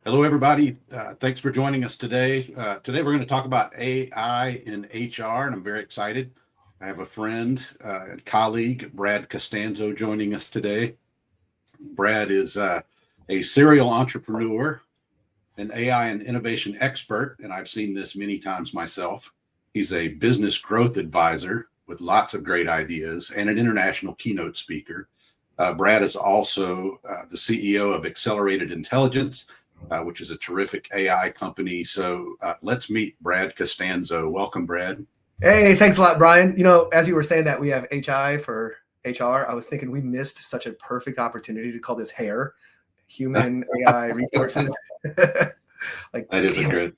Hello, everybody. Thanks for joining us today. Today, we're going to talk about AI in HR, and I'm very excited. I have a friend and colleague, Brad Costanzo, joining us today. Brad is a serial entrepreneur, an AI and innovation expert, and I've seen this many times myself. He's a business growth advisor with lots of great ideas and an international keynote speaker. Brad is also the CEO of Accelerated Intelligence, which is a terrific AI company. So let's meet Brad Costanzo. Welcome, Brad. Hey, thanks a lot, Brian. You know, as you were saying that we have HI for HR, I was thinking we missed such a perfect opportunity to call this HAIR, Human AI Resources. Like that is a good.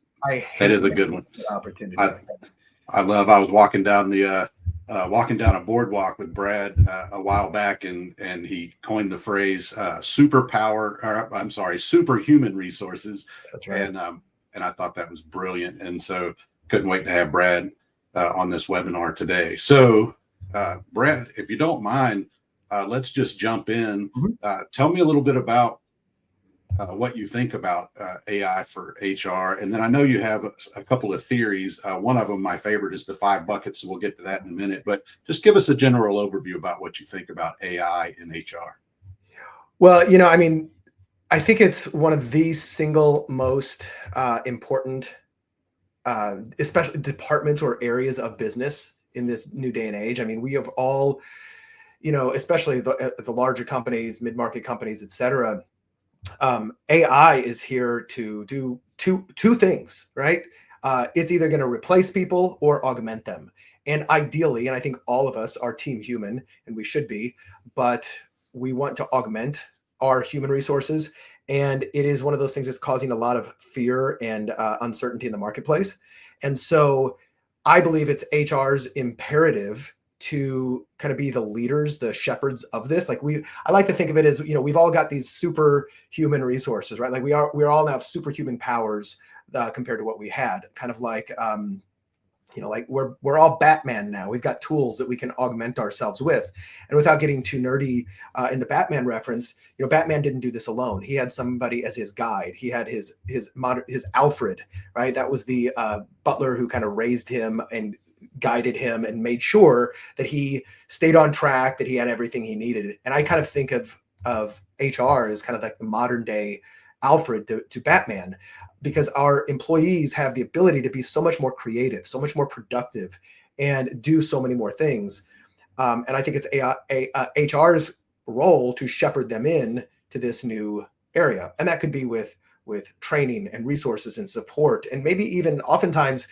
That is a good one. Opportunity. I was walking down a boardwalk with Brad a while back, and he coined the phrase superhuman resources. That's right. And I thought that was brilliant, and so couldn't wait to have Brad on this webinar today. So Brad, if you don't mind, let's just jump in. Tell me a little bit about what you think about AI for HR. And then I know you have a couple of theories. One of them, my favorite, is the 5 buckets. So we'll get to that in a minute, but just give us a general overview about what you think about AI in HR. Well, you know, I mean, I think it's one of the single most important, especially departments or areas of business in this new day and age. I mean, we have all, you know, especially the larger companies, mid-market companies, et cetera. AI is here to do two things, right? It's either going to replace people or augment them. And ideally, and I think all of us are team human, and we should be, but we want to augment our human resources. And it is one of those things that's causing a lot of fear and uncertainty in the marketplace. And so I believe it's HR's imperative to kind of be the leaders, the shepherds of this. Like I like to think of it as, you know, we've all got these superhuman resources, right? Like we're all now superhuman powers compared to what we had. Kind of like, you know, like we're all Batman now. We've got tools that we can augment ourselves with. And without getting too nerdy in the Batman reference, you know, Batman didn't do this alone. He had somebody as his guide. He had his Alfred, right? That was the butler who kind of raised him and guided him and made sure that he stayed on track, that he had everything he needed. And I kind of think of HR as kind of like the modern day Alfred to Batman, because our employees have the ability to be so much more creative, so much more productive, and do so many more things. And I think it's HR's role to shepherd them in to this new area. And that could be with training and resources and support, and maybe even oftentimes,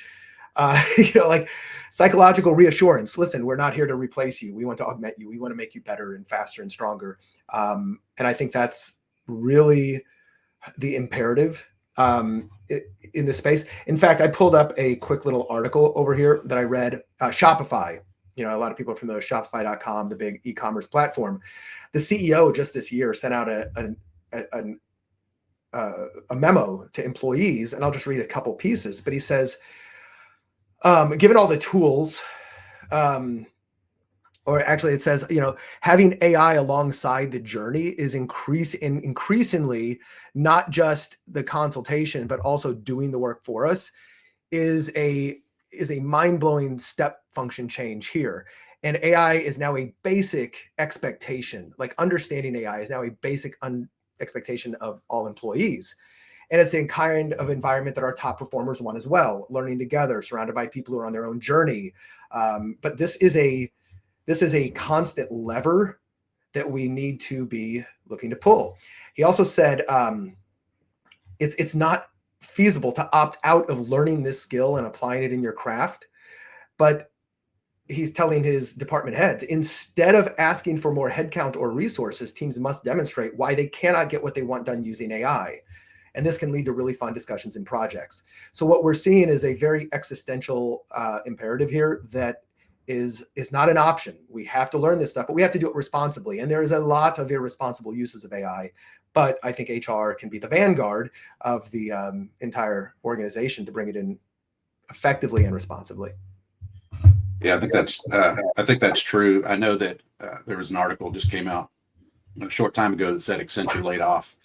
you know, like psychological reassurance. Listen, we're not here to replace you. We want to augment you. We want to make you better and faster and stronger. And I think that's really the imperative in this space. In fact, I pulled up a quick little article over here that I read. Shopify, you know, a lot of people are familiar with Shopify.com, the big e-commerce platform. The CEO just this year sent out a memo to employees, and I'll just read a couple pieces. But he says, given all the tools, or actually it says, you know, having AI alongside the journey is increasingly not just the consultation, but also doing the work for us is a mind-blowing step function change here. And AI is now a basic expectation. Like understanding AI is now a basic expectation of all employees. And it's the kind of environment that our top performers want as well, learning together, surrounded by people who are on their own journey. But this is a constant lever that we need to be looking to pull. He also said it's not feasible to opt out of learning this skill and applying it in your craft. But he's telling his department heads, instead of asking for more headcount or resources, teams must demonstrate why they cannot get what they want done using AI. And this can lead to really fun discussions in projects. So what we're seeing is a very existential imperative here that is not an option. We have to learn this stuff, but we have to do it responsibly. And there is a lot of irresponsible uses of AI, but I think HR can be the vanguard of the entire organization to bring it in effectively and responsibly. Yeah, I think that's true. I know that there was an article just came out a short time ago that said Accenture laid off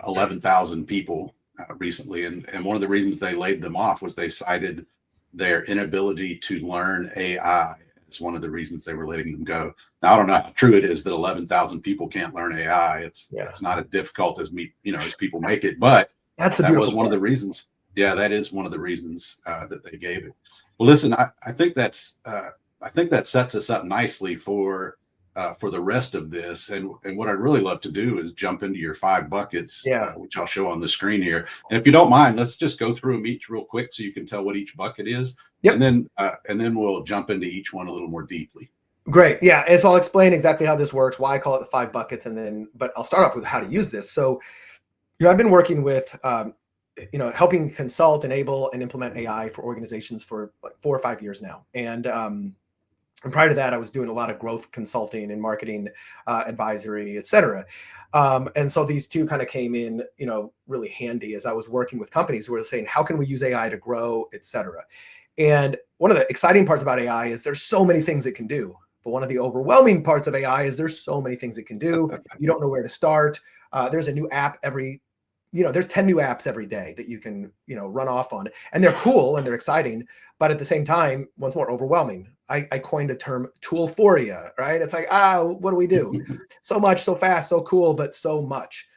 11,000 people recently, and one of the reasons they laid them off was they cited their inability to learn AI as one of the reasons they were letting them go. Now, I don't know how true it is that 11,000 people can't learn AI. It's not as difficult as as people make it, but That's the that was beautiful one of the reasons. Yeah, that is one of the reasons that they gave it. Well, listen, I think that sets us up nicely for the rest of this. And what I'd really love to do is jump into your 5 buckets, Yeah. which I'll show on the screen here. And if you don't mind, let's just go through them each real quick so you can tell what each bucket is. Yep. And then we'll jump into each one a little more deeply. Great. Yeah. And so I'll explain exactly how this works, why I call it the 5 buckets, but I'll start off with how to use this. So, I've been working with, helping consult, enable, and implement AI for organizations for like 4 or 5 years now. And prior to that, I was doing a lot of growth consulting and marketing advisory, et cetera. And so these two kind of came in, really handy as I was working with companies who were saying, how can we use AI to grow, et cetera? And one of the exciting parts about AI is there's so many things it can do. But one of the overwhelming parts of AI is there's so many things it can do. You don't know where to start. There's a new app there's 10 new apps every day that you can, run off on, and they're cool and they're exciting, but at the same time, once more overwhelming. I coined the term toolphoria, right? It's like, what do we do? So much, so fast, so cool, but so much.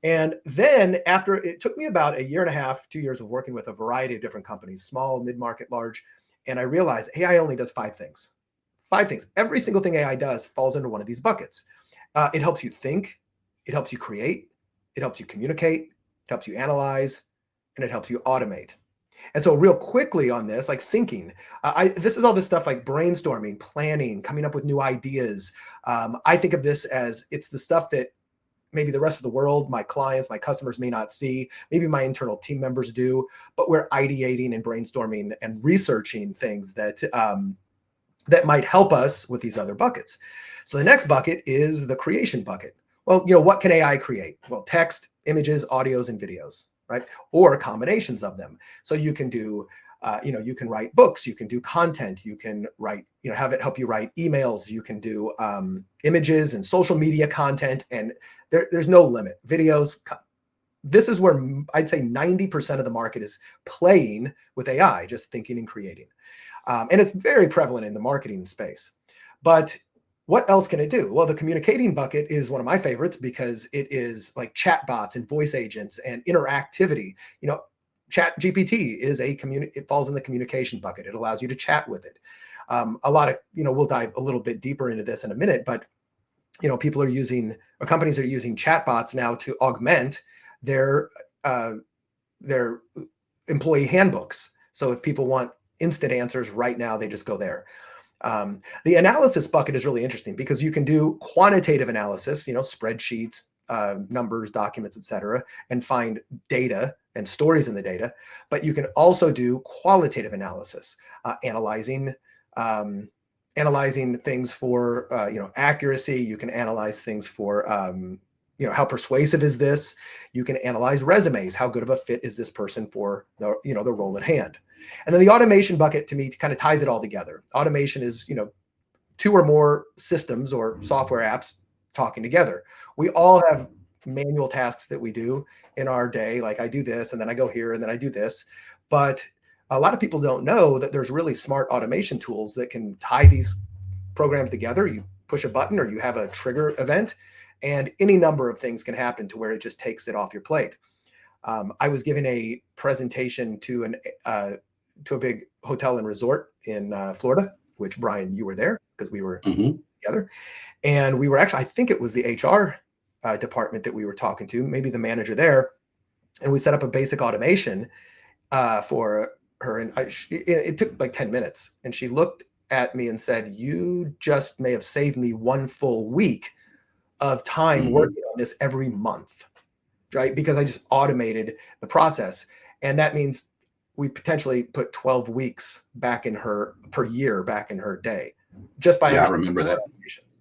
And then after it took me about 1.5 years, 2 years of working with a variety of different companies, small, mid-market, large. And I realized AI only does 5 things. 5 things. Every single thing AI does falls into one of these buckets. It helps you think. It helps you create. It helps you communicate. It helps you analyze, and it helps you automate. And so real quickly on this, like thinking, this is all this stuff like brainstorming, planning, coming up with new ideas. I think of this as it's the stuff that maybe the rest of the world, my clients, my customers may not see, maybe my internal team members do, but we're ideating and brainstorming and researching things that might help us with these other buckets. So the next bucket is the creation bucket. Well, what can AI create? Well, text, images, audios, and videos, right? Or combinations of them. So you can do, you can write books, you can do content, you can write, have it help you write emails, you can do images and social media content, and there's no limit. Videos. This is where I'd say 90% of the market is playing with AI, just thinking and creating. And it's very prevalent in the marketing space. But what else can it do? Well, the communicating bucket is one of my favorites because it is like chatbots and voice agents and interactivity. Chat GPT is it falls in the communication bucket. It allows you to chat with it. A lot of, we'll dive a little bit deeper into this in a minute, but, people are using, or companies are using chatbots now to augment their employee handbooks. So if people want instant answers right now, they just go there. The analysis bucket is really interesting because you can do quantitative analysis, spreadsheets, numbers, documents, et cetera, and find data and stories in the data. But you can also do qualitative analysis, analyzing things for, accuracy. You can analyze things for, how persuasive is this? You can analyze resumes. How good of a fit is this person for the role at hand? And then the automation bucket, to me, kind of ties it all together. Automation is, 2 or more systems or software apps talking together. We all have manual tasks that we do in our day. Like I do this, and then I go here, and then I do this. But a lot of people don't know that there's really smart automation tools that can tie these programs together. You push a button or you have a trigger event, and any number of things can happen to where it just takes it off your plate. I was giving a presentation to a big hotel and resort in Florida, which, Bryan, you were there because we were together. And we were actually, I think it was the HR department that we were talking to, maybe the manager there. And we set up a basic automation for her. And it took like 10 minutes. And she looked at me and said, "You just may have saved me 1 full week of time working on this every month," right? Because I just automated the process. And that means we potentially put 12 weeks back in her per year, back in her day, just by I remember that.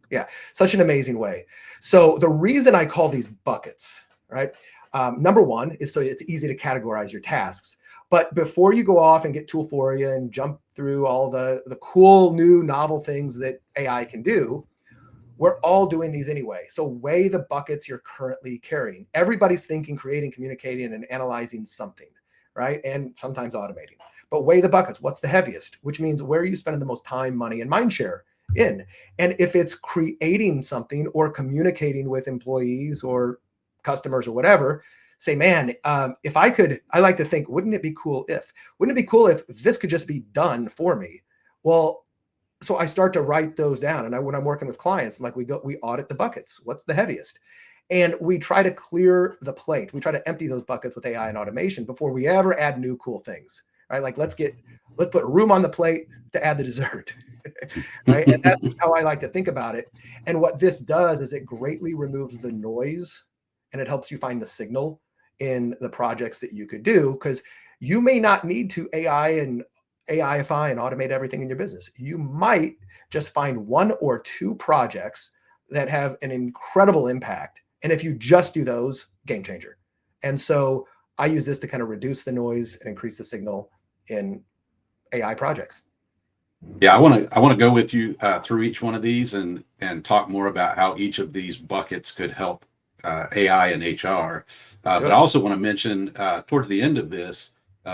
Yeah, such an amazing way. So the reason I call these buckets, right? Number one is so it's easy to categorize your tasks. But before you go off and get toolphoria and jump through all the cool new novel things that AI can do, We're all doing these anyway. So weigh the buckets you're currently carrying. Everybody's thinking, creating, communicating, and analyzing something, right? And sometimes automating. But weigh the buckets. What's the heaviest? Which means where are you spending the most time, money, and mind share in? And if it's creating something or communicating with employees or customers or whatever, say, man, if I could, I like to think, wouldn't it be cool if this could just be done for me? Well, so I start to write those down. And when I'm working with clients, I'm like, we audit the buckets. What's the heaviest? And we try to clear the plate. We try to empty those buckets with AI and automation before we ever add new cool things, right? Like let's put room on the plate to add the dessert, right? And that's how I like to think about it. And what this does is it greatly removes the noise and it helps you find the signal in the projects that you could do, because you may not need to AIify and automate everything in your business. You might just find 1 or 2 projects that have an incredible impact. And if you just do those, game changer. And so I use this to kind of reduce the noise and increase the signal in AI projects. Yeah, I want to go with you through each one of these and talk more about how each of these buckets could help AI and HR. But I also want to mention towards the end of this,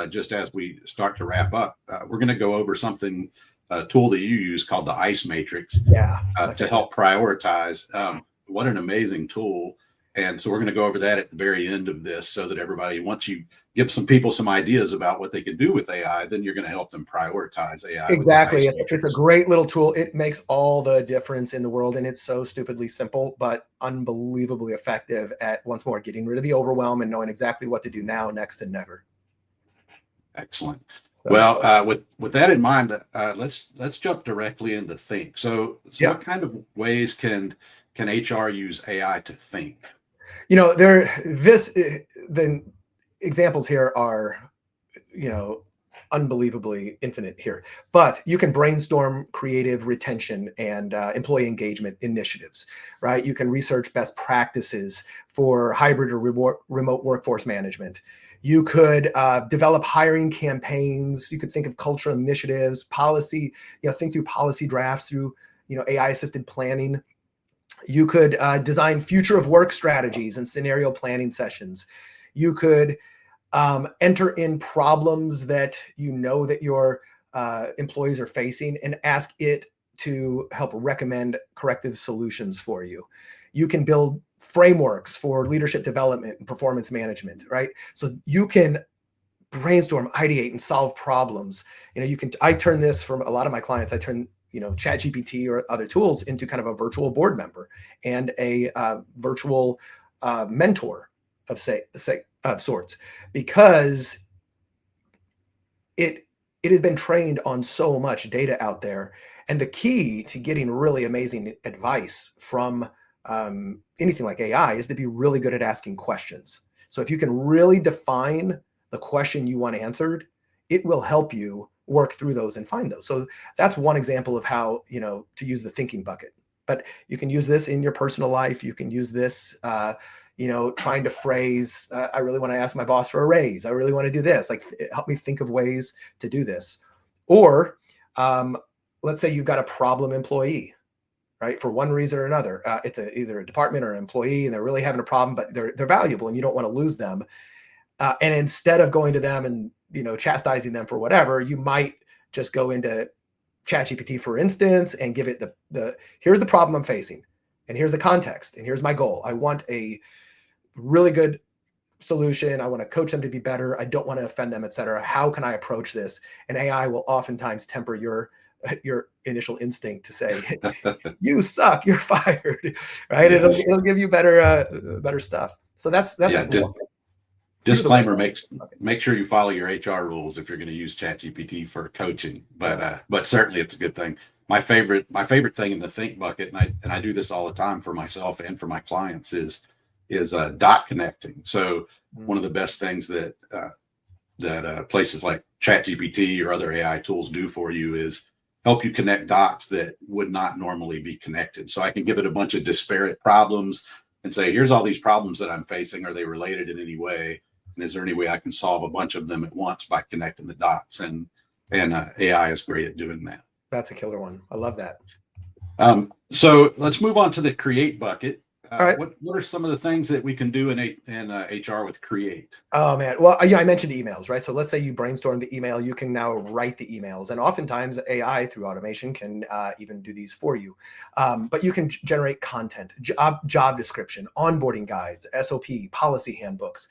just as we start to wrap up, we're going to go over something, a tool that you use called the ICE matrix to help prioritize. What an amazing tool. And so we're going to go over that at the very end of this so that everybody, once you give some people some ideas about what they can do with AI, then you're going to help them prioritize AI. Exactly. It's a great little tool. It makes all the difference in the world. And it's so stupidly simple, but unbelievably effective at, once more, getting rid of the overwhelm and knowing exactly what to do now, next, and never. Excellent. So, well, with that in mind, let's jump directly into think. So what kind of ways can HR use AI to think? You know, the examples here are, unbelievably infinite here, but you can brainstorm creative retention and employee engagement initiatives, right? You can research best practices for hybrid or remote workforce management. You could develop hiring campaigns. You could think of cultural initiatives, policy, think through policy drafts through, AI assisted planning. You could design future of work strategies and scenario planning sessions. You could enter in problems that that your employees are facing and ask it to help recommend corrective solutions for you. You can build frameworks for leadership development and performance management, right? So you can brainstorm, ideate, and solve problems. I turn this, from a lot of my clients, I turn ChatGPT or other tools into kind of a virtual board member and a virtual mentor of sorts, because it has been trained on so much data out there. And the key to getting really amazing advice from anything like AI is to be really good at asking questions. So if you can really define the question you want answered, it will help you work through those and find those. So that's one example of how, to use the thinking bucket. But you can use this in your personal life. You can use this, trying to phrase, I really want to ask my boss for a raise. I really want to do this. Like, help me think of ways to do this. Or let's say you've got a problem employee, right? For one reason or another, it's either a department or an employee, and they're really having a problem, but they're valuable and you don't want to lose them. And instead of going to them and, chastising them for whatever, you might just go into ChatGPT, for instance, and give it here's the problem I'm facing, and here's the context, and here's my goal. I want a really good solution. I want to coach them to be better. I don't want to offend them, et cetera. How can I approach this? And AI will oftentimes temper your initial instinct to say, you suck, you're fired, right? Yes. It'll give you better stuff. So that's disclaimer, make sure you follow your HR rules if you're going to use ChatGPT for coaching, but certainly it's a good thing. My favorite thing in the think bucket, and I do this all the time for myself and for my clients, is dot connecting. So one of the best things that places like ChatGPT or other AI tools do for you is help you connect dots that would not normally be connected. So I can give it a bunch of disparate problems and say, here's all these problems that I'm facing. Are they related in any way? And is there any way I can solve a bunch of them at once by connecting the dots? And AI is great at doing that. That's a killer one. I love that. So let's move on to the create bucket. All right. What are some of the things that we can do in HR with create? Oh man. Well, I mentioned emails, right? So let's say you brainstorm the email, you can now write the emails, and oftentimes AI through automation can even do these for you. But you can generate content, job description, onboarding guides, SOP, policy handbooks.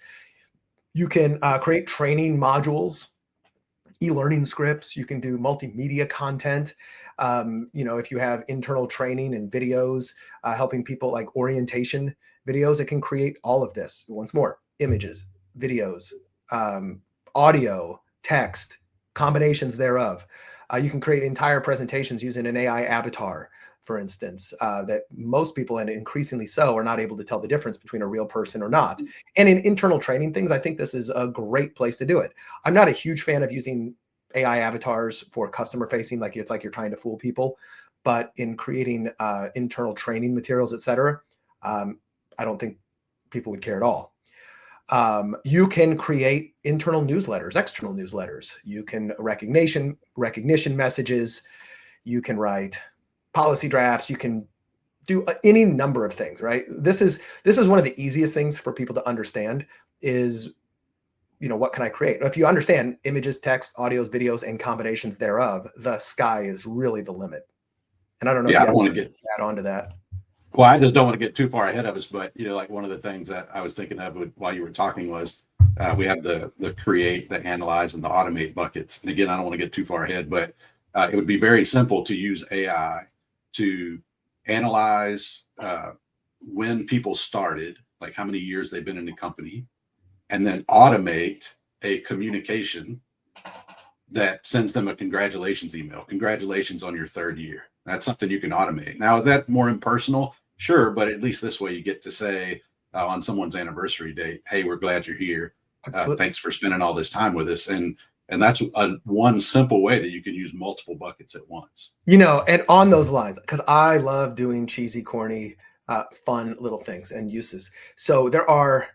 You can create training modules, e-learning scripts. You can do multimedia content. If you have internal training and videos, helping people like orientation videos, it can create all of this. Once more, images, videos, audio, text, combinations thereof. You can create entire presentations using an AI avatar, for instance, that most people, and increasingly so, are not able to tell the difference between a real person or not. And in internal training things, I think this is a great place to do it. I'm not a huge fan of using AI avatars for customer facing, like it's like you're trying to fool people. But in creating internal training materials, et cetera, I don't think people would care at all. You can create internal newsletters, external newsletters. You can recognition messages. You can write policy drafts. You can do any number of things, right? This is one of the easiest things for people to understand is, what can I create? If you understand images, text, audios, videos, and combinations thereof, the sky is really the limit. And I don't know if Yeah, I you don't have want to to get. add on to that. Well, I just don't want to get too far ahead of us, but like one of the things that I was thinking of while you were talking was we have the create, the analyze, and the automate buckets. And again, I don't want to get too far ahead, but it would be very simple to use AI to analyze when people started, like how many years they've been in the company, and then automate a communication that sends them a congratulations email. Congratulations on your third year. That's something you can automate. Now, is that more impersonal? Sure, but at least this way you get to say on someone's anniversary date, "Hey, we're glad you're here. Absolutely. Thanks for spending all this time with us." And that's one simple way that you can use multiple buckets at once. And on those lines, because I love doing cheesy, corny, fun little things and uses. So there are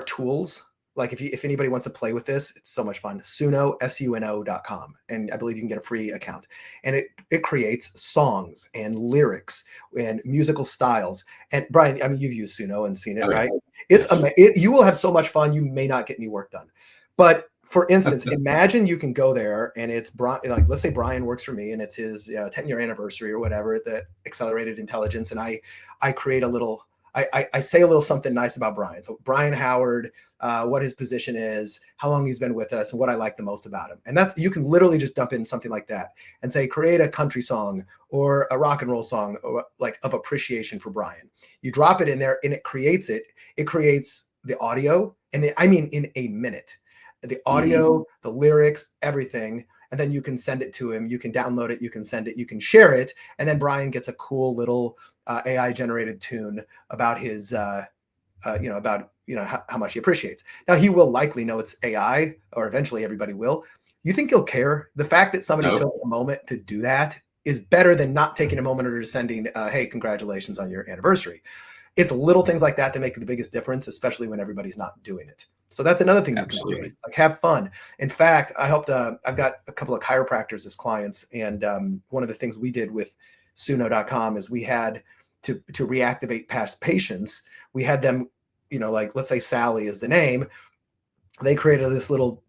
tools. Like if anybody wants to play with this, it's so much fun. Suno.com. And I believe you can get a free account. And it creates songs and lyrics and musical styles. And Bryan, I mean, you've used Suno and seen it, Okay. right? It's Yes. you will have so much fun. You may not get any work done. But for instance, imagine you can go there and it's Brian, like let's say Bryan works for me and it's his 10-year anniversary or whatever at the Accelerated Intelligence. And I create a little, I say a little something nice about Bryan. So Bryan Howard, what his position is, how long he's been with us, and what I like the most about him. And that's, you can literally just dump in something like that and say, create a country song or a rock and roll song or like of appreciation for Bryan. You drop it in there and it creates the audio. And I mean, in a minute, the audio, the lyrics, everything. And then you can send it to him. You can download it. You can send it. You can share it. And then Bryan gets a cool little AI generated tune about his, about how much he appreciates. Now he will likely know it's AI, or eventually everybody will. You think he'll care? The fact that somebody took a moment to do that is better than not taking a moment or just sending, "Hey, congratulations on your anniversary." It's little things like that make the biggest difference, especially when everybody's not doing it. So that's another thing you can create. Like have fun. In fact, I've got a couple of chiropractors as clients, and one of the things we did with Suno.com is we had to reactivate past patients. We had them, like let's say Sally is the name. They created this little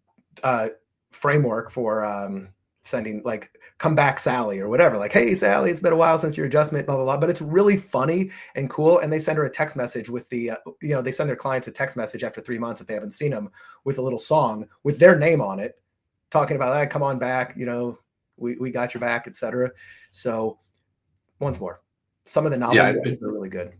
framework for sending like "come back Sally" or whatever, like, "Hey Sally, it's been a while since your adjustment, blah blah blah." But it's really funny and cool. And they send her a text message with the they send their clients a text message after 3 months if they haven't seen them, with a little song with their name on it, talking about, "Hey, come on back, we got your back," etc. So once more, some of the novel are really good.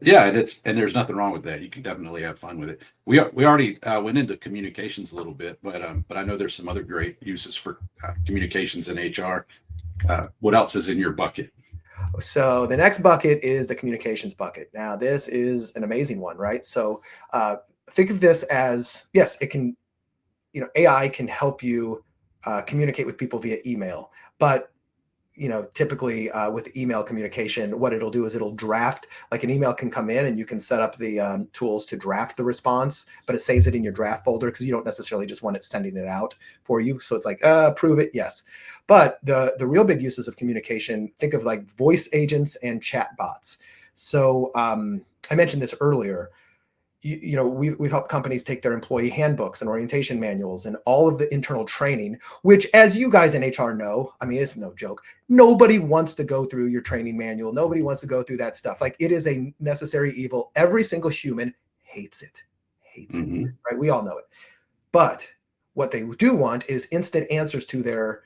Yeah, and there's nothing wrong with that. You can definitely have fun with it. We already went into communications a little bit, but I know there's some other great uses for communications in HR. What else is in your bucket? So the next bucket is the communications bucket. Now this is an amazing one, right? So think of this as, yes, it can, AI can help you communicate with people via email, but typically with email communication, what it'll do is it'll draft, like an email can come in and you can set up the tools to draft the response, but it saves it in your draft folder because you don't necessarily just want it sending it out for you. So it's like, approve it, yes. But the real big uses of communication, think of like voice agents and chat bots. So I mentioned this earlier. We've helped companies take their employee handbooks and orientation manuals and all of the internal training, which, as you guys in HR know, I mean, it's no joke. Nobody wants to go through your training manual. Nobody wants to go through that stuff. Like, it is a necessary evil. Every single human hates it, right? We all know it. But what they do want is instant answers to their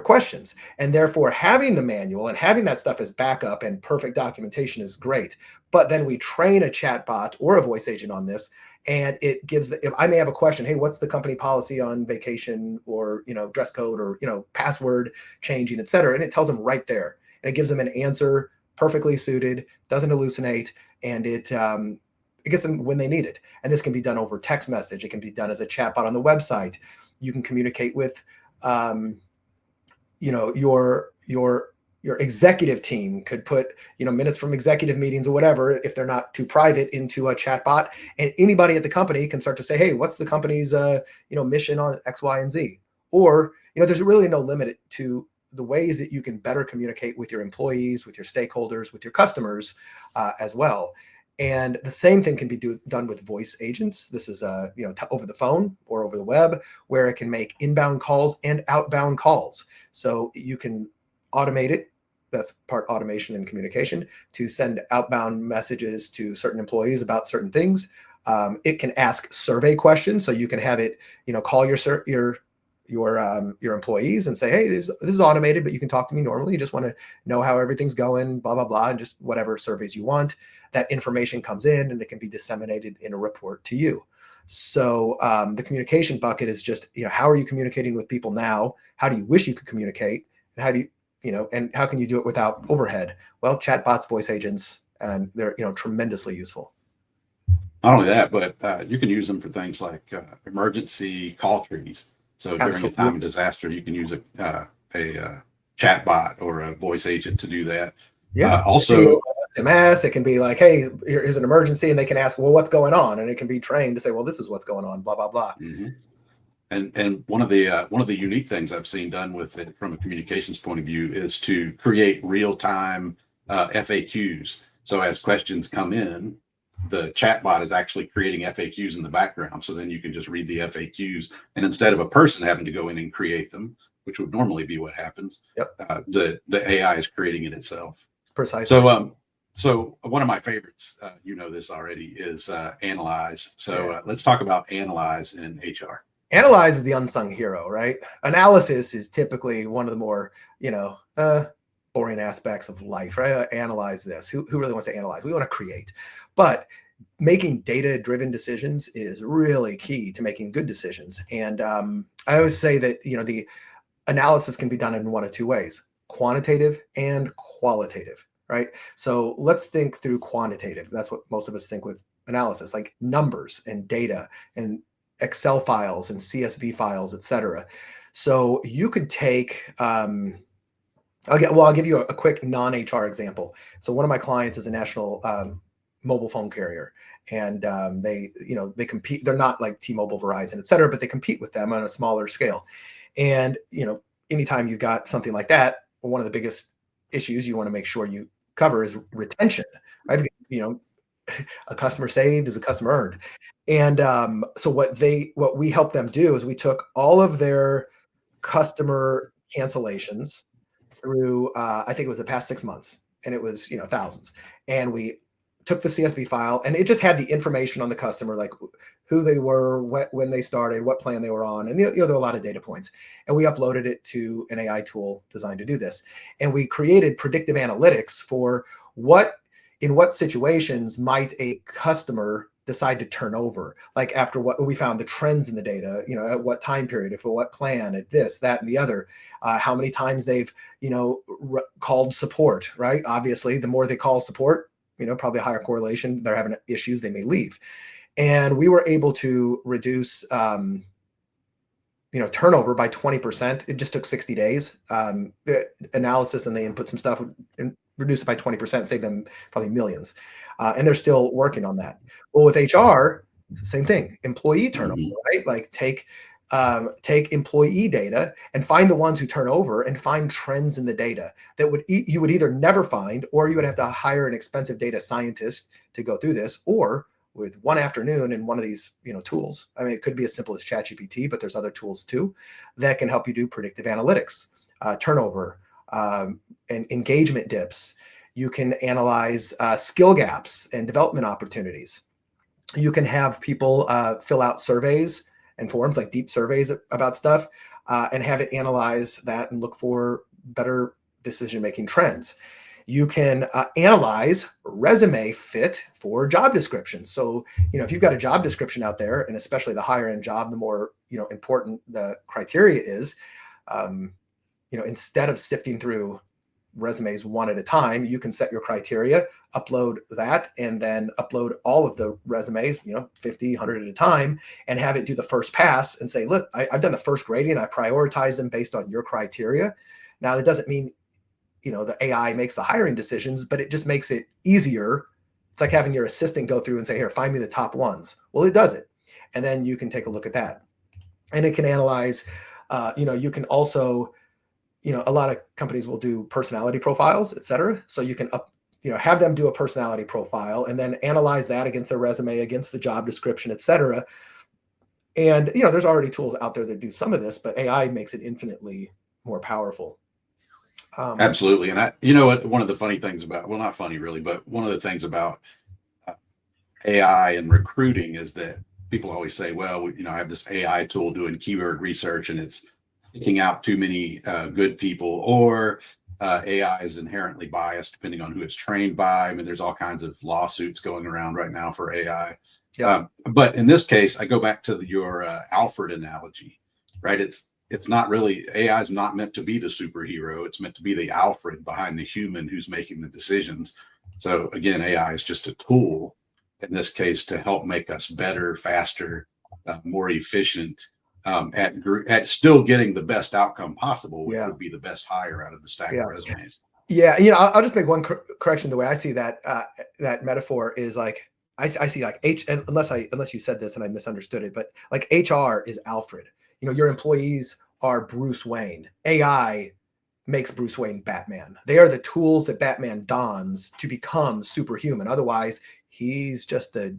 questions. And therefore, having the manual and having that stuff as backup and perfect documentation is great. But then we train a chat bot or a voice agent on this, and it gives if I may have a question, hey, what's the company policy on vacation, or dress code, or password changing, et cetera, and it tells them right there, and it gives them an answer perfectly suited, doesn't hallucinate, and it gets them when they need it. And this can be done over text message. It can be done as a chat bot on the website. You can communicate with your executive team could put, minutes from executive meetings or whatever, if they're not too private, into a chat bot, and anybody at the company can start to say, hey, what's the company's, mission on X, Y, and Z? Or, there's really no limit to the ways that you can better communicate with your employees, with your stakeholders, with your customers as well. And the same thing can be done with voice agents. This is over the phone or over the web, where it can make inbound calls and outbound calls. So you can automate it. That's part automation and communication, to send outbound messages to certain employees about certain things. It can ask survey questions, so you can have it, call your employees and say, hey, this is automated, but you can talk to me normally. You just want to know how everything's going, blah, blah, blah, and just whatever surveys you want. That information comes in and it can be disseminated in a report to you. So the communication bucket is just, how are you communicating with people now? How do you wish you could communicate? And how do and how can you do it without overhead? Well, chatbots, voice agents, and they're, tremendously useful. Not only that, but you can use them for things like emergency call trees. So during a time of disaster, you can use a chat bot or a voice agent to do that. Yeah. Also, SMS, it can be like, hey, here's an emergency, and they can ask, well, what's going on? And it can be trained to say, well, this is what's going on, blah, blah, blah. Mm-hmm. And one of the unique things I've seen done with it from a communications point of view is to create real-time FAQs. So as questions come in, the chatbot is actually creating FAQs in the background. So then you can just read the FAQs, and instead of a person having to go in and create them, which would normally be what happens, yep. The AI is creating it itself. Precisely. So one of my favorites, this already, is Analyze. So let's talk about Analyze in HR. Analyze is the unsung hero, right? Analysis is typically one of the more, boring aspects of life, right? Analyze this. Who really wants to analyze? We want to create. But making data-driven decisions is really key to making good decisions. And I always say that, the analysis can be done in one of two ways: quantitative and qualitative, right? So let's think through quantitative. That's what most of us think with analysis, like numbers and data and Excel files and CSV files, et cetera. So you could take, I'll give you a quick non-HR example. So one of my clients is a national mobile phone carrier, and they compete. They're not like T-Mobile, Verizon, et cetera, but they compete with them on a smaller scale. And, anytime you've got something like that, one of the biggest issues you want to make sure you cover is retention, right? A customer saved is a customer earned. And so what we helped them do is we took all of their customer cancellations through, I think it was the past 6 months, and it was, thousands. And we took the CSV file, and it just had the information on the customer, like who they were, when they started, what plan they were on. And, there were a lot of data points, and we uploaded it to an AI tool designed to do this. And we created predictive analytics for in what situations might a customer decide to turn over, like after what we found the trends in the data, at what time period, for what plan, at this, that, and the other, how many times they've, called support, right? Obviously, the more they call support, probably a higher correlation, they're having issues, they may leave. And we were able to reduce turnover by 20%. It just took 60 days analysis, and they input some stuff and reduce it by 20%, save them probably millions. And they're still working on that. Well, with HR, same thing, employee turnover, right? Like take employee data and find the ones who turn over and find trends in the data that you would either never find, or you would have to hire an expensive data scientist to go through this, or with one afternoon in one of these tools. I mean, it could be as simple as ChatGPT, but there's other tools too that can help you do predictive analytics, turnover, and engagement dips. You can analyze skill gaps and development opportunities. You can have people fill out surveys and forms, like deep surveys about stuff, and have it analyze that and look for better decision-making trends. You can analyze resume fit for job descriptions. So, if you've got a job description out there, and especially the higher end job, the more, important the criteria is, instead of sifting through resumes one at a time, you can set your criteria, upload that, and then upload all of the resumes, 50, 100 at a time, and have it do the first pass and say, look, I've done the first grading. I prioritize them based on your criteria. Now, that doesn't mean the AI makes the hiring decisions, but it just makes it easier. It's like having your assistant go through and say, here, find me the top ones. Well, it does it. And then you can take a look at that. And it can analyze, you can also, a lot of companies will do personality profiles, et cetera. So you can have them do a personality profile and then analyze that against their resume, against the job description, et cetera. And, there's already tools out there that do some of this, but AI makes it infinitely more powerful. Absolutely. And one of the funny things about, well, not funny really, but one of the things about AI and recruiting is that people always say, well, I have this AI tool doing keyword research and it's picking out too many good people, or AI is inherently biased depending on who it's trained by. I mean, there's all kinds of lawsuits going around right now for AI. Yeah. But in this case, I go back to your Alfred analogy, right? It's not really, AI is not meant to be the superhero. It's meant to be the Alfred behind the human who's making the decisions. So again, AI is just a tool in this case to help make us better, faster, more efficient at still getting the best outcome possible, which would be the best hire out of the stack of resumes. Yeah. I'll just make one correction. The way I see that, that metaphor is like, I see like unless you said this and I misunderstood it, but like HR is Alfred. Your employees are Bruce Wayne. AI makes Bruce Wayne Batman. They are the tools that Batman dons to become superhuman. Otherwise, he's just a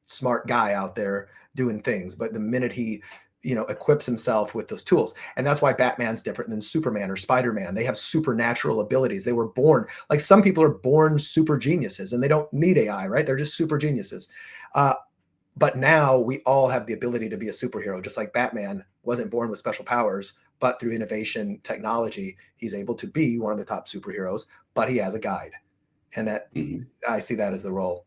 smart guy out there doing things. But the minute he, equips himself with those tools, and that's why Batman's different than Superman or Spider-Man. They have supernatural abilities. They were born, like some people are born super geniuses and they don't need AI, right? They're just super geniuses. But now we all have the ability to be a superhero, just like Batman wasn't born with special powers, but through innovation, technology, he's able to be one of the top superheroes, but he has a guide. And that I see that as the role.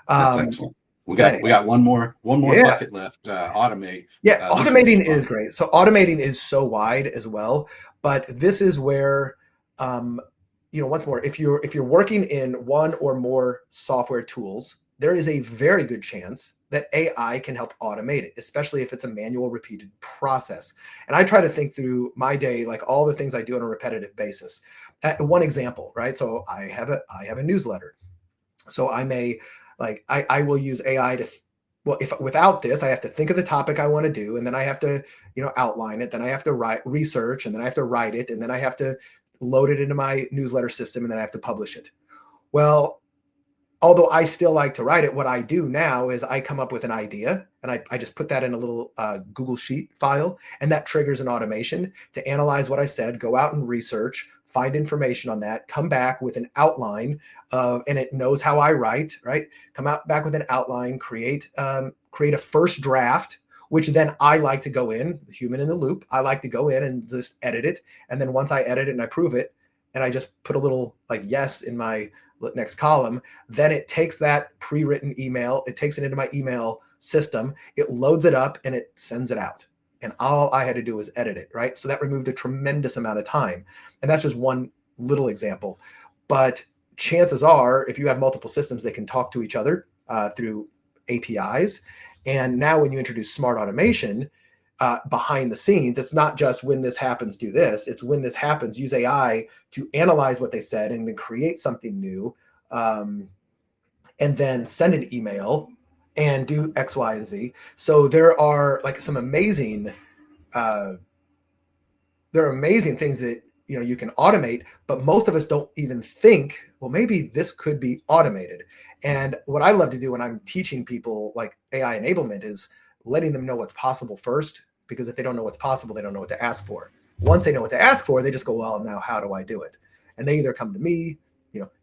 That's excellent. We got one more bucket left. Automate. Yeah, automating is great. So automating is so wide as well, but this is where, once more, if you're working in one or more software tools, there is a very good chance that AI can help automate it, especially if it's a manual repeated process. And I try to think through my day, like all the things I do on a repetitive basis. One example, right? So I have a newsletter. So I may, I will use AI to, without this, I have to think of the topic I want to do, and then I have to, outline it. Then I have to write research, and then I have to write it, and then I have to load it into my newsletter system, and then I have to publish it. Well, although I still like to write it, what I do now is I come up with an idea and I just put that in a little Google Sheet file, and that triggers an automation to analyze what I said, go out and research, find information on that, come back with an outline and it knows how I write, right? Come back with an outline, create a first draft, which then I like to go in, the human in the loop. I like to go in and just edit it. And then once I edit it and I prove it, and I just put a little yes in my next column, then it takes that pre-written email, it takes it into my email system, it loads it up and it sends it out. And all I had to do was edit it, right? So that removed a tremendous amount of time. And that's just one little example. But chances are, if you have multiple systems, they can talk to each other through APIs. And now when you introduce smart automation, behind the scenes. It's not just when this happens, do this. It's when this happens, use AI to analyze what they said and then create something new, and then send an email and do X, Y, and Z. So there are like some amazing, there are amazing things that you can automate, but most of us don't even think, well, maybe this could be automated. And what I love to do when I'm teaching people like AI enablement is letting them know what's possible first, because if they don't know what's possible, they don't know what to ask for. Once they know what to ask for, they just go, well, now how do I do it? And they either come to me,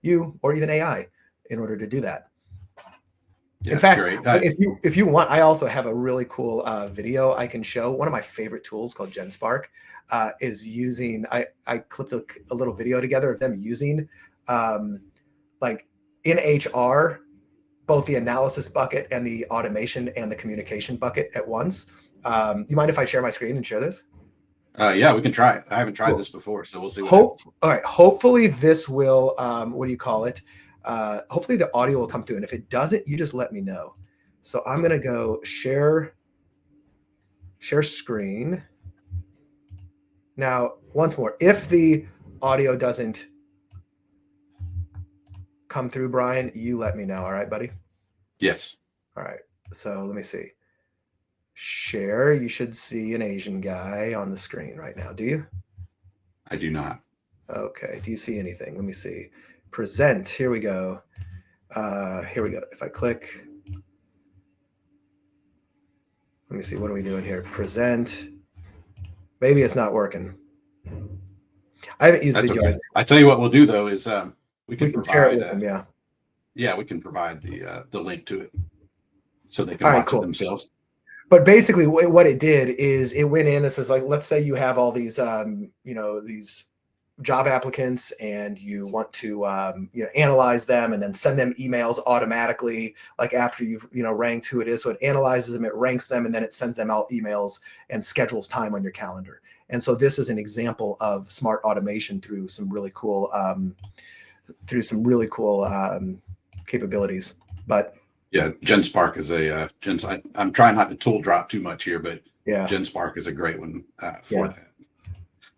you, or even AI in order to do that. Yeah, in fact, great. if you want, I also have a really cool video I can show. One of my favorite tools called GenSpark is using, I clipped a little video together of them using like in HR, both the analysis bucket and the automation and the communication bucket at once. You mind if I share my screen and share this? Yeah, we can try it. I haven't tried Cool. this before, so we'll see what happens. All right. Hopefully this will, what do you call it? Hopefully the audio will come through. And if it doesn't, you just let me know. So I'm going to go share screen. Now, once more, if the audio doesn't come through, Bryan, you let me know. All right, buddy? Yes. All right. So let me see. Share. You should see an Asian guy on the screen right now. Do you? I do not. Okay. Do you see anything? Let me see. Present. Here we go. Here we go. If I click, let me see. What are we doing here? Present. Maybe it's not working. I haven't used That's video. Okay. I tell you what we'll do though is we can share provide it with them. Yeah. Yeah, we can provide the link to it so they can All right, watch cool. it themselves. But basically what it did is it went in and says, like, let's say you have all these these job applicants and you want to analyze them and then send them emails automatically, like after you've ranked who it is. So it analyzes them, it ranks them, and then it sends them out emails and schedules time on your calendar. And so this is an example of smart automation through some really cool capabilities. But yeah, GenSpark is a I'm trying not to tool drop too much here, but yeah, GenSpark is a great one for that.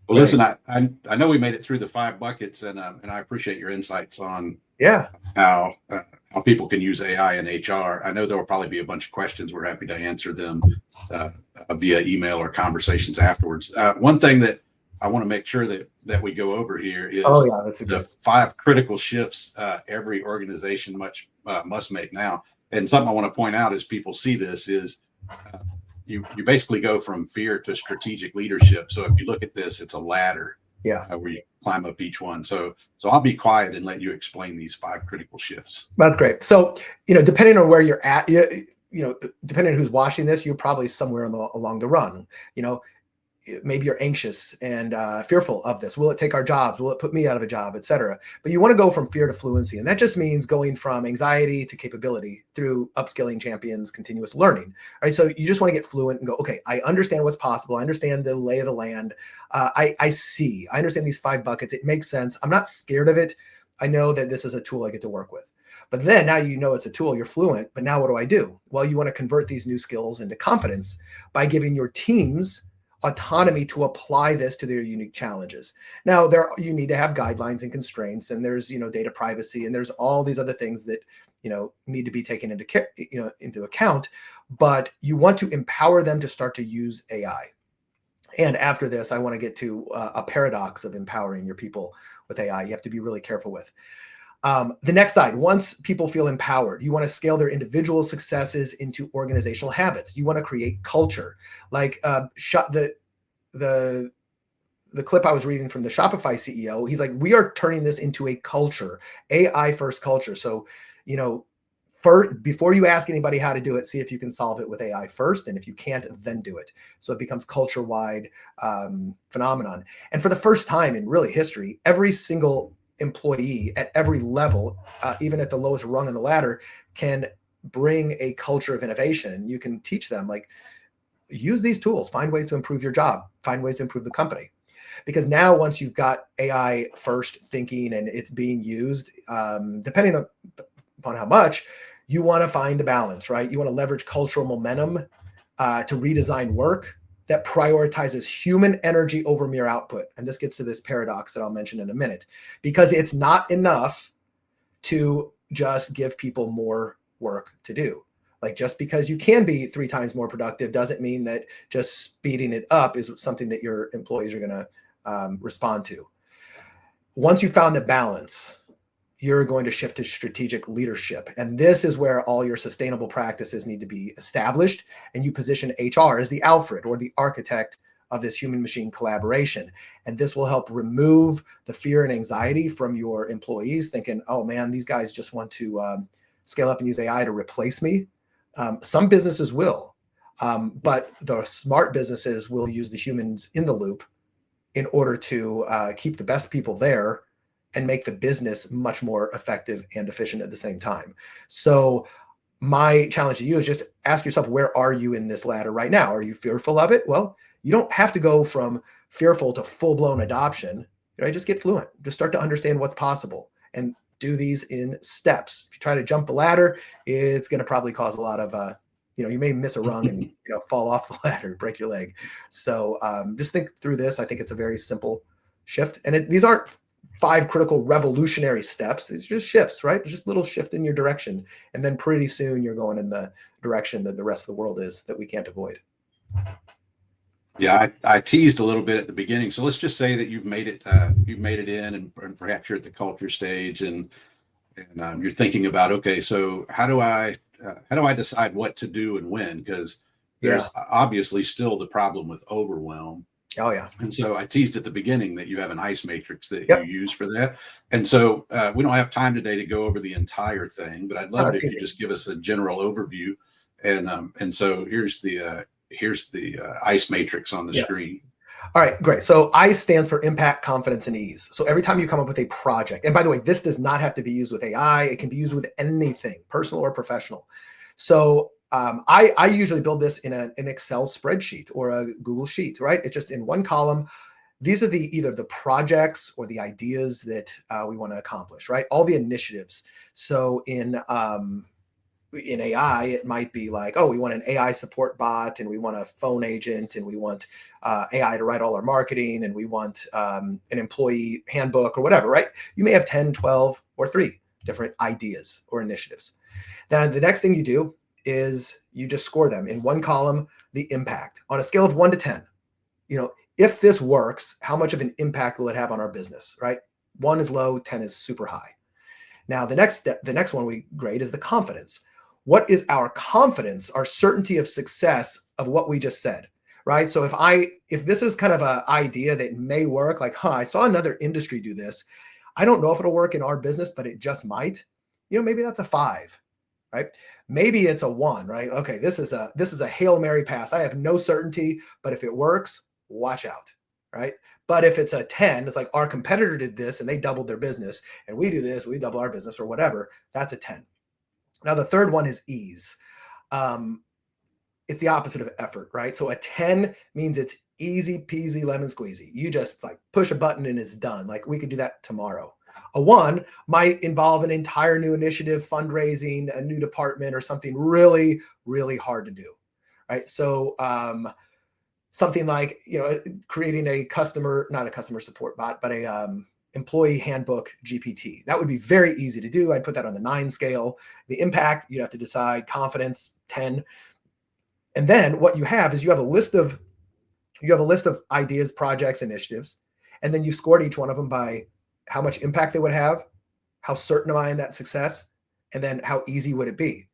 Well, right. Listen, I know we made it through the 5 buckets, and I appreciate your insights on how people can use AI in HR. I know there will probably be a bunch of questions. We're happy to answer them via email or conversations afterwards. One thing that I want to make sure that we go over here is the 5 critical shifts every organization must make now. And something I want to point out as people see this is you basically go from fear to strategic leadership. So if you look at this, it's a ladder where you climb up each one. So I'll be quiet and let you explain these 5 critical shifts. That's great. So, depending on where you're at, depending on who's watching this, you're probably somewhere along the run. Maybe you're anxious and fearful of this. Will it take our jobs? Will it put me out of a job, et cetera? But you want to go from fear to fluency. And that just means going from anxiety to capability through upskilling champions, continuous learning. Right. So you just want to get fluent and go, okay, I understand what's possible. I understand the lay of the land. I understand these 5 buckets. It makes sense. I'm not scared of it. I know that this is a tool I get to work with. But then now it's a tool, you're fluent. But now what do I do? Well, you want to convert these new skills into confidence by giving your teams autonomy to apply this to their unique challenges. Now, you need to have guidelines and constraints, and there's data privacy, and there's all these other things that need to be taken into account. But you want to empower them to start to use AI. And after this, I want to get to a paradox of empowering your people with AI. You have to be really careful with. The next side, once people feel empowered, you want to scale their individual successes into organizational habits. You want to create culture. Like the clip I was reading from the Shopify CEO, he's like, we are turning this into a culture, AI first culture. So, first, before you ask anybody how to do it, see if you can solve it with AI first. And if you can't, then do it. So it becomes culture-wide phenomenon. And for the first time in really history, every single employee at every level, even at the lowest rung on the ladder, can bring a culture of innovation. You can teach them, like, use these tools, find ways to improve your job, find ways to improve the company. Because now once you've got AI first thinking and it's being used, depending upon how much, you want to find the balance, right? You want to leverage cultural momentum to redesign work that prioritizes human energy over mere output. And this gets to this paradox that I'll mention in a minute, because it's not enough to just give people more work to do. Like, just because you can be 3 times more productive doesn't mean that just speeding it up is something that your employees are going to respond to. Once you found the balance, you're going to shift to strategic leadership. And this is where all your sustainable practices need to be established. And you position HR as the Alfred, or the architect of this human machine collaboration. And this will help remove the fear and anxiety from your employees, thinking, oh man, these guys just want to scale up and use AI to replace me. Some businesses will, but the smart businesses will use the humans in the loop in order to keep the best people there and make the business much more effective and efficient at the same time. So my challenge to you is just ask yourself, where are you in this ladder right now? Are you fearful of it? Well, you don't have to go from fearful to full-blown adoption. Right? Just get fluent. Just start to understand what's possible and do these in steps. If you try to jump the ladder, it's going to probably cause a lot of, you may miss a rung and fall off the ladder, break your leg. So just think through this. I think it's a very simple shift. And these aren't 5 critical revolutionary steps. It's just shifts, right? Just little shift in your direction. And then pretty soon you're going in the direction that the rest of the world is, that we can't avoid. Yeah, I teased a little bit at the beginning. So let's just say that you've made it in, and perhaps you're at the culture stage, and you're thinking about, okay, so how do I decide what to do and when? Because there's obviously still the problem with overwhelm. Oh yeah. And so I teased at the beginning that you have an ICE matrix that you use for that. And so we don't have time today to go over the entire thing, but I'd love it if you just give us a general overview. And so here's the ICE matrix on the screen. All right, great. So ICE stands for impact, confidence, and ease. So every time you come up with a project, and by the way, this does not have to be used with AI. It can be used with anything, personal or professional. So I usually build this in an Excel spreadsheet or a Google Sheet, right? It's just in one column. These are either the projects or the ideas that we want to accomplish, right? All the initiatives. So in AI, it might be like, oh, we want an AI support bot, and we want a phone agent, and we want AI to write all our marketing, and we want an employee handbook or whatever, right? You may have 10, 12, or 3 different ideas or initiatives. Then the next thing you do is you just score them in one column, the impact on a scale of 1 to 10. If this works, how much of an impact will it have on our business, right? 1 is low, 10 is super high. Now, the next one we grade is the confidence. What is our confidence, our certainty of success of what we just said, right? So if this is kind of an idea that may work, like, I saw another industry do this. I don't know if it'll work in our business, but it just might. Maybe that's a 5, right? Maybe it's a 1, right? Okay, this is a Hail Mary pass. I have no certainty, but if it works, watch out, right? But if it's a 10, it's like our competitor did this and they doubled their business, and we do this, we double our business or whatever. That's a 10. Now, the third one is ease. It's the opposite of effort, right? So a 10 means it's easy peasy lemon squeezy. You just like push a button and it's done. Like, we could do that tomorrow. A 1 might involve an entire new initiative, fundraising, a new department, or something really, really hard to do, right? So something like, creating not a customer support bot, but a employee handbook GPT. That would be very easy to do. I'd put that on the 9 scale. The impact, you'd have to decide. Confidence, 10. And then what you have is you have a list of ideas, projects, initiatives, and then you scored each one of them by how much impact they would have, how certain am I in that success, and then how easy would it be.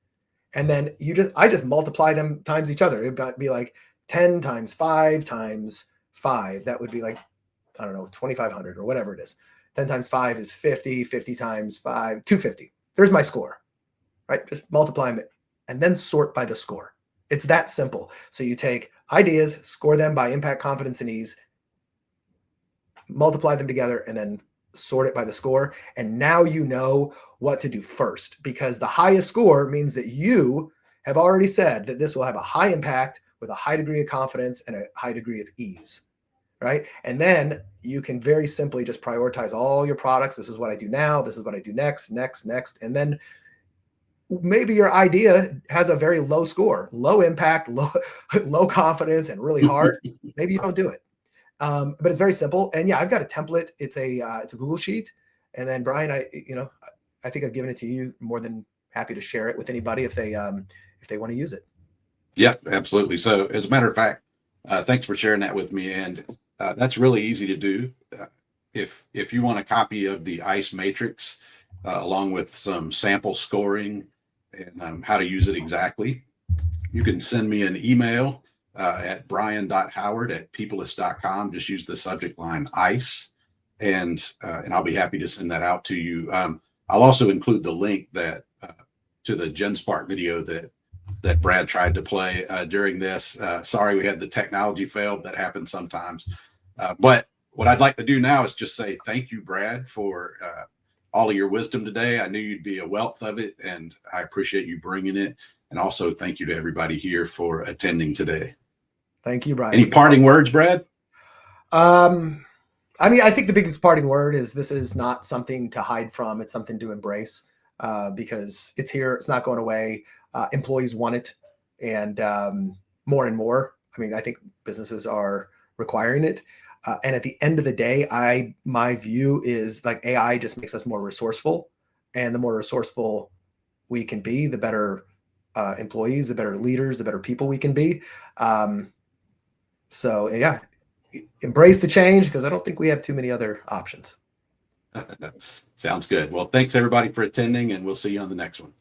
And then I just multiply them times each other. It would be like 10 times 5 times 5. That would be like, I don't know, 2,500 or whatever it is. 10 times 5 is 50, 50 times 5, 250. There's my score, right? Just multiply them and then sort by the score. It's that simple. So you take ideas, score them by impact, confidence, and ease, multiply them together, and then sort it by the score. And now you know what to do first, because the highest score means that you have already said that this will have a high impact with a high degree of confidence and a high degree of ease. Right? And then you can very simply just prioritize all your products. This is what I do now. This is what I do next. And then maybe your idea has a very low score, low impact, low confidence, and really hard. Maybe you don't do it. But it's very simple. And yeah, I've got a template. It's a Google sheet. And then Bryan, I think I've given it to you. More than happy to share it with anybody if they want to use it. Yeah, absolutely. So as a matter of fact, thanks for sharing that with me. And that's really easy to do. If you want a copy of the ICE matrix, along with some sample scoring and how to use it exactly, you can send me an email at bryan.howard@peoplyst.com. Just use the subject line ICE, and I'll be happy to send that out to you. I'll also include the link that to the GenSpark video that Brad tried to play during this. Sorry, we had the technology failed. That happens sometimes. But what I'd like to do now is just say thank you, Brad, for all of your wisdom today. I knew you'd be a wealth of it, and I appreciate you bringing it. And also thank you to everybody here for attending today. Thank you, Bryan. Any parting words, Brad? I mean, I think the biggest parting word is this is not something to hide from. It's something to embrace because it's here. It's not going away. Employees want it, and more and more. I mean, I think businesses are requiring it. And at the end of the day, my view is like AI just makes us more resourceful, and the more resourceful we can be, the better employees, the better leaders, the better people we can be. So yeah, embrace the change because I don't think we have too many other options. Sounds good. Well, thanks everybody for attending, and we'll see you on the next one.